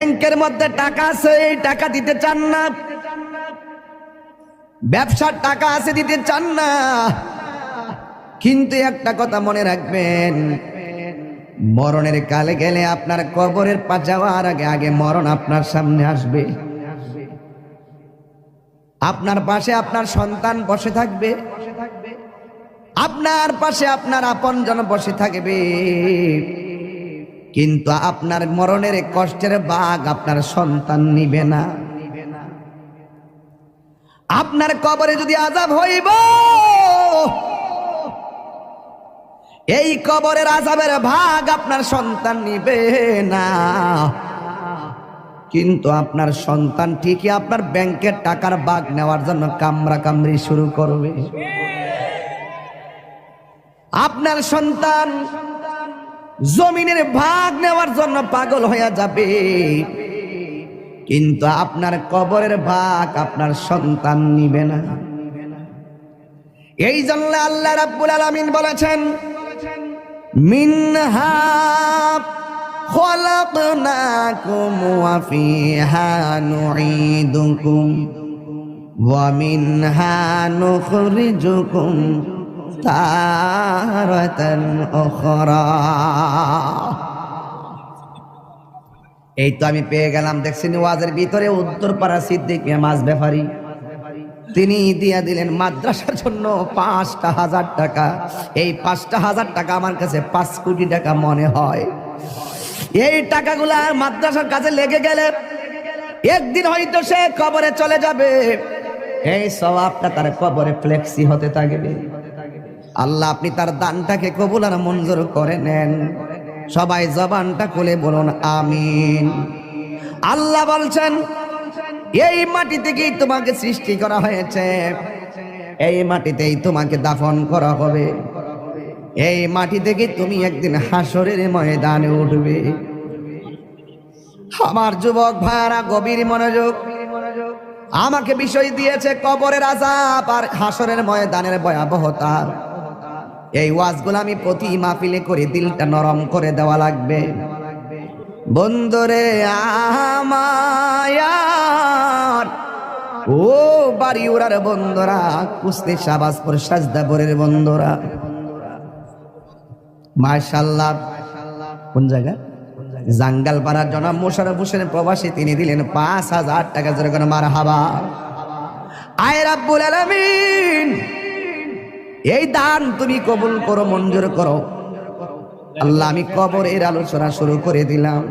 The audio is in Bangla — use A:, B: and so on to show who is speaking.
A: ব্যাংকের মধ্যে টাকা আছে, এই টাকা দিতে চান না। ব্যবসার টাকা আছে, দিতে চান না। কিন্তু একটা কথা মনে রাখবেন, মরণের কালে গেলে আপনার কবরের পা যাওয়ার আগে আগে মরণ আপনার সামনে আসবে। আপনার পাশে আপনার সন্তান বসে থাকবে, আপনার পাশে আপনার আপনজন বসে থাকবে, কিন্তু আপনার মরণের কষ্টের ভাগ আপনার সন্তান নিবে না। আপনার কবরে যদি আযাব হইব, এই কবরের আযাবের ভাগ আপনার সন্তান নিবে না, কিন্তু আপনার সন্তান ঠিকই আপনার ব্যাংকের টাকার ভাগ নেওয়ার জন্য কামড়া কামড়ি শুরু করবে। আপনার সন্তান জমিনের ভাগ নেওয়ার জন্য পাগল হয়ে যাবে, কিন্তু আপনার কবরের ভাগ আপনার সন্তান নিবে না। এই জন্য আল্লাহ রাব্বুল আলামিন বলেছেন, মিনহা খলাকনাকুম ওয়া ফিহা নুঈদুকুম ওয়া মিনহা নুখরিজুকুম তারাতান উখরা। এই তো আমি পেয়ে গেলাম, দেখছেন ওয়াজের ভিতরে উত্তরপাড়া সিদ্দিক মাছ ব্যাপারী, তিনি দিয়া দিলেন মাদ্রাসার জন্য ৫,০০০ টাকা। এই ৫,০০০ টাকা আমার কাছে ৫ কোটি টাকা মনে হয়। এই টাকাগুলা মাদ্রাসার কাজে লেগে গেলে একদিন হয়তো সে কবরে চলে যাবে, এই সওয়াবটা তার কবরে ফ্লেক্সি হতে থাকবে। আল্লাহ আপনি তার দানটাকে কবুল আর মঞ্জুর করে নেন। সবাই জবানটা খুলে বলুন আমিন। আল্লাহ বলছেন, এই মাটি থেকেই তোমাকে সৃষ্টি করা হয়েছে, এই মাটিতেই তোমাকে দাফন করা হবে, এই মাটি থেকে তুমি একদিন হাসরের ময়দানে উঠবে। আমার যুবক ভাইরা গভীর মনোযোগ, আমাকে বিষয় দিয়েছে কবরের আযাব আর হাসরের ময়দানের ভয়াবহতা। এই ওয়াজগুলো আমি প্রতি মাহফিলে করে দিলটা নরম করে দেওয়া লাগবে। বন্ধুরে আমার, ও বাড়ি ওরার বন্ধুরা, কুস্তি শাহবাজপুর সাজদাপুরের বন্ধুরা, মাশাআল্লাহ। কোন জায়গা? জাঙ্গালপাড়ার জনাব মোশাররফ হোসেন প্রবাসী, তিনি দিলেন ৫,০০০ টাকা। জোরে করে মারহাবা। আয় রাব্বুল আলামিন, এই দান তুমি কবুল করো, মঞ্জুর করো। আল্লাহ আমি কবরের আলোচনা শুরু করে দিলাম।